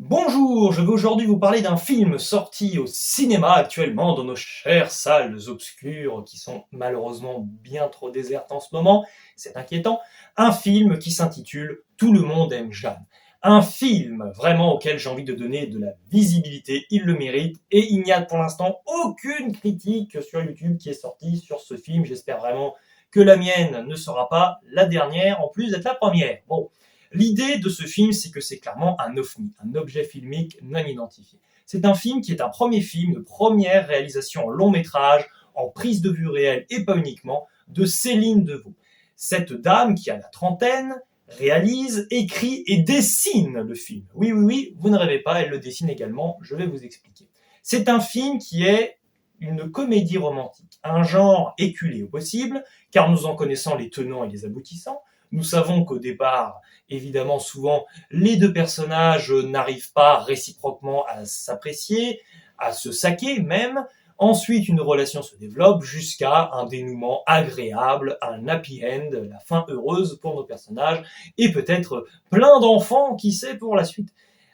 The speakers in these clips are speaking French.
Bonjour, je vais aujourd'hui vous parler d'un film sorti au cinéma actuellement dans nos chères salles obscures qui sont malheureusement bien trop désertes en ce moment, c'est inquiétant. Un film qui s'intitule Tout le monde aime Jeanne. Un film vraiment auquel j'ai envie de donner de la visibilité, il le mérite, et il n'y a pour l'instant aucune critique sur YouTube qui est sortie sur ce film. J'espère vraiment que la mienne ne sera pas la dernière, en plus d'être la première. Bon. L'idée de ce film, c'est que c'est clairement un OVNI, un objet filmique non identifié. C'est un film qui est un premier film, une première réalisation en long métrage, en prise de vue réelle et pas uniquement, de Céline Devaux. Cette dame qui a la trentaine réalise, écrit et dessine le film. Oui, vous ne rêvez pas, elle le dessine également, je vais vous expliquer. C'est un film qui est une comédie romantique, un genre éculé au possible, car nous en connaissons les tenants et les aboutissants. Nous savons qu'au départ, évidemment, souvent, les deux personnages n'arrivent pas réciproquement à s'apprécier, à se saquer même. Ensuite, une relation se développe jusqu'à un dénouement agréable, un happy end, la fin heureuse pour nos personnages, et peut-être plein d'enfants, qui sait, pour la suite.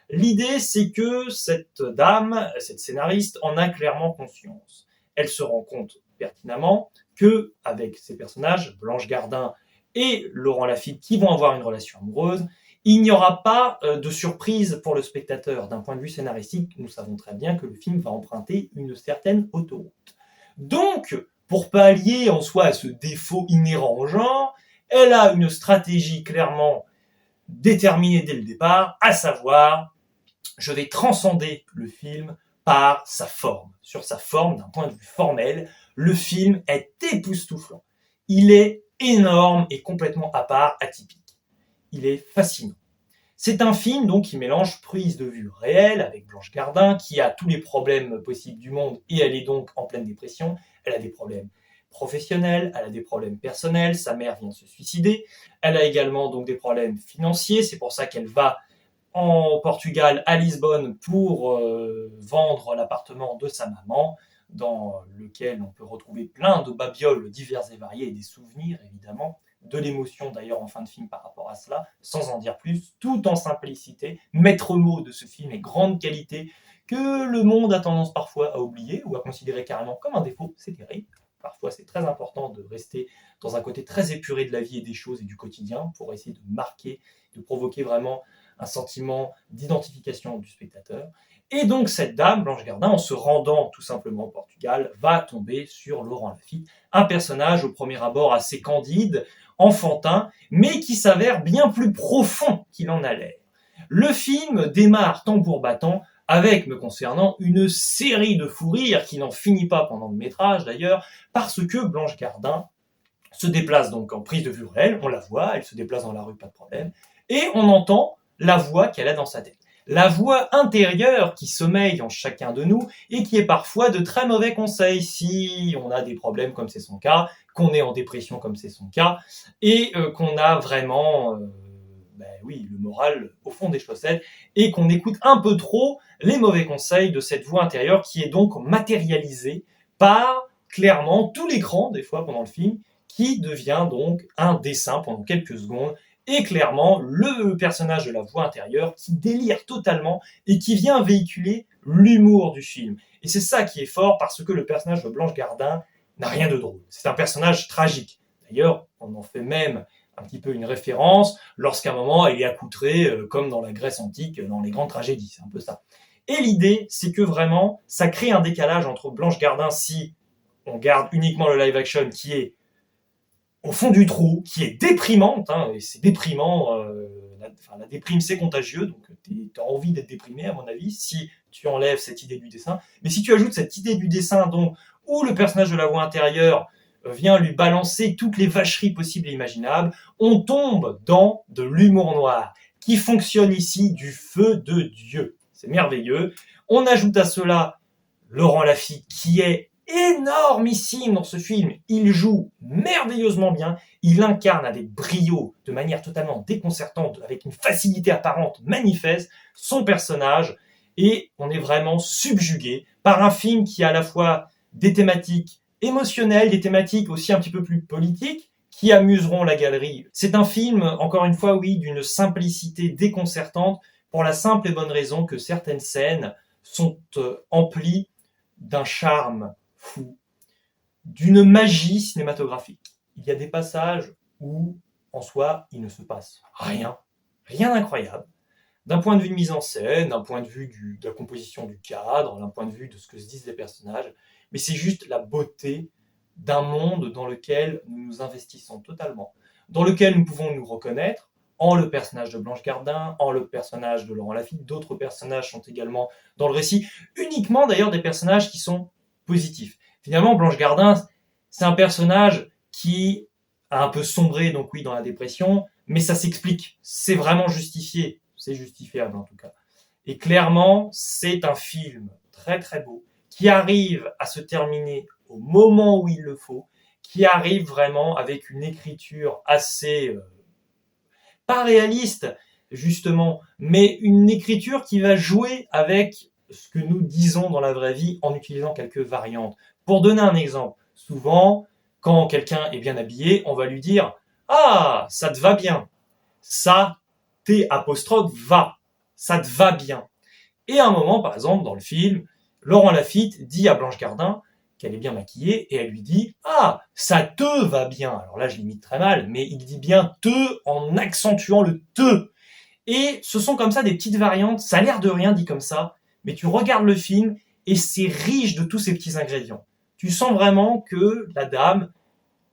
L'idée, c'est que cette dame, cette scénariste, en a clairement conscience. Elle se rend compte pertinemment que, avec ses personnages, Blanche Gardin et Laurent Lafitte, qui vont avoir une relation amoureuse, il n'y aura pas de surprise pour le spectateur. D'un point de vue scénaristique, nous savons très bien que le film va emprunter une certaine autoroute. Donc, pour pallier en soi à ce défaut inhérent au genre, elle a une stratégie clairement déterminée dès le départ, à savoir, je vais transcender le film par sa forme. Sur sa forme, d'un point de vue formel, le film est époustouflant. Il est énorme et complètement à part, atypique. Il est fascinant. C'est un film donc qui mélange prise de vue réelle avec Blanche Gardin, qui a tous les problèmes possibles du monde et elle est donc en pleine dépression. Elle a des problèmes professionnels, elle a des problèmes personnels, sa mère vient de se suicider. Elle a également donc des problèmes financiers, c'est pour ça qu'elle va en Portugal, à Lisbonne, pour vendre l'appartement de sa maman, dans lequel on peut retrouver plein de babioles diverses et variées et des souvenirs, évidemment, de l'émotion d'ailleurs en fin de film par rapport à cela, sans en dire plus, tout en simplicité, maître mot de ce film et grande qualité, que le monde a tendance parfois à oublier ou à considérer carrément comme un défaut, c'est terrible. Parfois, c'est très important de rester dans un côté très épuré de la vie et des choses et du quotidien pour essayer de marquer, de provoquer vraiment un sentiment d'identification du spectateur. Et donc cette dame, Blanche Gardin, en se rendant tout simplement au Portugal, va tomber sur Laurent Lafitte, un personnage au premier abord assez candide, enfantin, mais qui s'avère bien plus profond qu'il en a l'air. Le film démarre tambour battant avec, me concernant, une série de fous rires qui n'en finit pas pendant le métrage d'ailleurs, parce que Blanche Gardin se déplace donc en prise de vue réelle, on la voit, elle se déplace dans la rue, pas de problème, et on entend la voix qu'elle a dans sa tête. La voix intérieure qui sommeille en chacun de nous et qui est parfois de très mauvais conseils si on a des problèmes comme c'est son cas, qu'on est en dépression comme c'est son cas, et qu'on a vraiment le moral au fond des chaussettes et qu'on écoute un peu trop les mauvais conseils de cette voix intérieure qui est donc matérialisée par clairement tout l'écran, des fois pendant le film, qui devient donc un dessin pendant quelques secondes et clairement le personnage de la voix intérieure qui délire totalement et qui vient véhiculer l'humour du film. Et c'est ça qui est fort parce que le personnage de Blanche Gardin n'a rien de drôle. C'est un personnage tragique. D'ailleurs, on en fait même un petit peu une référence lorsqu'à un moment elle est accoutrée comme dans la Grèce antique, dans les grandes tragédies. C'est un peu ça. Et l'idée, c'est que vraiment, ça crée un décalage entre Blanche Gardin si on garde uniquement le live action qui est au fond du trou, qui est déprimante, et c'est déprimant, la déprime c'est contagieux, donc tu as envie d'être déprimé à mon avis, si tu enlèves cette idée du dessin. Mais si tu ajoutes cette idée du dessin donc, où le personnage de la voix intérieure vient lui balancer toutes les vacheries possibles et imaginables, on tombe dans de l'humour noir, qui fonctionne ici du feu de Dieu. C'est merveilleux. On ajoute à cela Laurent Lafitte, qui est énormissime dans ce film. Il joue merveilleusement bien. Il incarne avec brio, de manière totalement déconcertante, avec une facilité apparente manifeste, son personnage. Et on est vraiment subjugué par un film qui a à la fois des thématiques émotionnelles, des thématiques aussi un petit peu plus politiques, qui amuseront la galerie. C'est un film, encore une fois, oui, d'une simplicité déconcertante, pour la simple et bonne raison que certaines scènes sont emplies d'un charme fou, d'une magie cinématographique. Il y a des passages où, en soi, il ne se passe rien, rien d'incroyable. D'un point de vue de mise en scène, d'un point de vue de la composition du cadre, d'un point de vue de ce que se disent les personnages, mais c'est juste la beauté d'un monde dans lequel nous nous investissons totalement, dans lequel nous pouvons nous reconnaître, en le personnage de Blanche Gardin, en le personnage de Laurent Lafitte. D'autres personnages sont également dans le récit, uniquement d'ailleurs des personnages qui sont positifs. Finalement, Blanche Gardin, c'est un personnage qui a un peu sombré, donc oui, dans la dépression, mais ça s'explique, c'est vraiment justifié, c'est justifiable en tout cas. Et clairement, c'est un film très très beau, qui arrive à se terminer au moment où il le faut, qui arrive vraiment avec une écriture assez pas réaliste, justement, mais une écriture qui va jouer avec ce que nous disons dans la vraie vie en utilisant quelques variantes. Pour donner un exemple, souvent, quand quelqu'un est bien habillé, on va lui dire « Ah, ça te va bien ». Ça, T apostrophe va. Ça te va bien. Et à un moment, par exemple, dans le film, Laurent Lafitte dit à Blanche Gardin qu'elle est bien maquillée et elle lui dit « Ah, ça te va bien ». Alors là, je l'imite très mal, mais il dit bien « te » en accentuant le « te ». Et ce sont comme ça des petites variantes, ça a l'air de rien dit comme ça, mais tu regardes le film et c'est riche de tous ces petits ingrédients. Tu sens vraiment que la dame,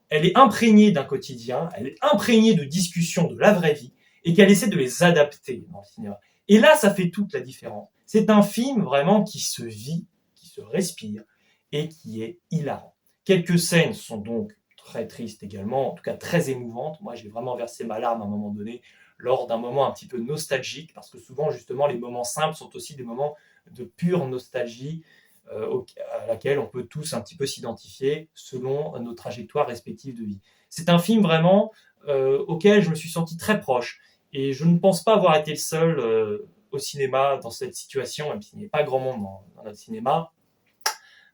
elle est imprégnée d'un quotidien, elle est imprégnée de discussions de la vraie vie, et qu'elle essaie de les adapter dans le cinéma. Et là, ça fait toute la différence. C'est un film vraiment qui se vit, qui se respire, et qui est hilarant. Quelques scènes sont donc très tristes également, en tout cas très émouvantes. Moi, j'ai vraiment versé ma larme à un moment donné, lors d'un moment un petit peu nostalgique, parce que souvent, justement, les moments simples sont aussi des moments de pure nostalgie, à laquelle on peut tous un petit peu s'identifier selon nos trajectoires respectives de vie. C'est un film vraiment auquel je me suis senti très proche, et je ne pense pas avoir été le seul au cinéma dans cette situation, même s'il n'y a pas grand monde dans notre cinéma,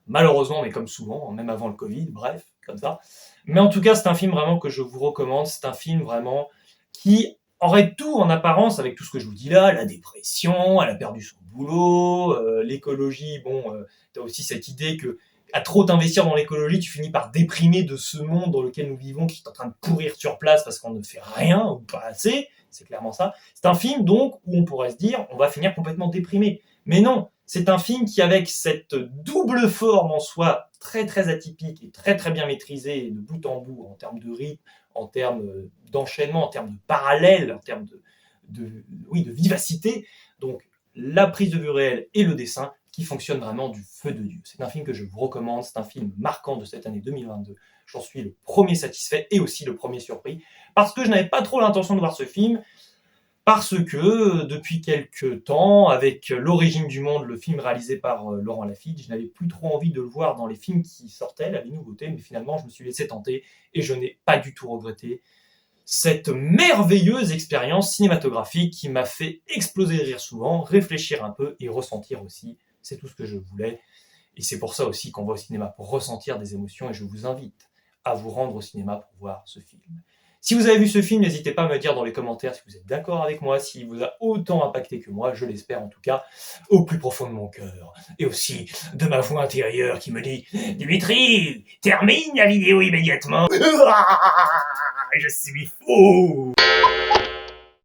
malheureusement, mais comme souvent, même avant le Covid, bref, comme ça. Mais en tout cas, c'est un film vraiment que je vous recommande, c'est un film vraiment qui aurait tout en apparence avec tout ce que je vous dis là, la dépression, elle a perdu son boulot, l'écologie, bon, t'as aussi cette idée que à trop t'investir dans l'écologie, tu finis par déprimer de ce monde dans lequel nous vivons qui est en train de pourrir sur place parce qu'on ne fait rien ou pas assez, c'est clairement ça. C'est un film donc où on pourrait se dire on va finir complètement déprimé. Mais non, c'est un film qui, avec cette double forme en soi très très atypique et très très bien maîtrisée de bout en bout en termes de rythme, en termes d'enchaînement, en termes de parallèle, en termes de vivacité. Donc la prise de vue réelle et le dessin qui fonctionnent vraiment du feu de Dieu. C'est un film que je vous recommande, c'est un film marquant de cette année 2022. J'en suis le premier satisfait et aussi le premier surpris, parce que je n'avais pas trop l'intention de voir ce film, parce que depuis quelques temps, avec L'origine du monde, le film réalisé par Laurent Lafitte, je n'avais plus trop envie de le voir dans les films qui sortaient, là, les nouveautés, mais finalement je me suis laissé tenter et je n'ai pas du tout regretté cette merveilleuse expérience cinématographique qui m'a fait exploser de rire souvent, réfléchir un peu et ressentir aussi, c'est tout ce que je voulais. Et c'est pour ça aussi qu'on va au cinéma, pour ressentir des émotions, et je vous invite à vous rendre au cinéma pour voir ce film. Si vous avez vu ce film, n'hésitez pas à me dire dans les commentaires si vous êtes d'accord avec moi, s'il vous a autant impacté que moi, je l'espère en tout cas, au plus profond de mon cœur. Et aussi de ma voix intérieure qui me dit « Dimitri, termine la vidéo immédiatement. Je suis fou !»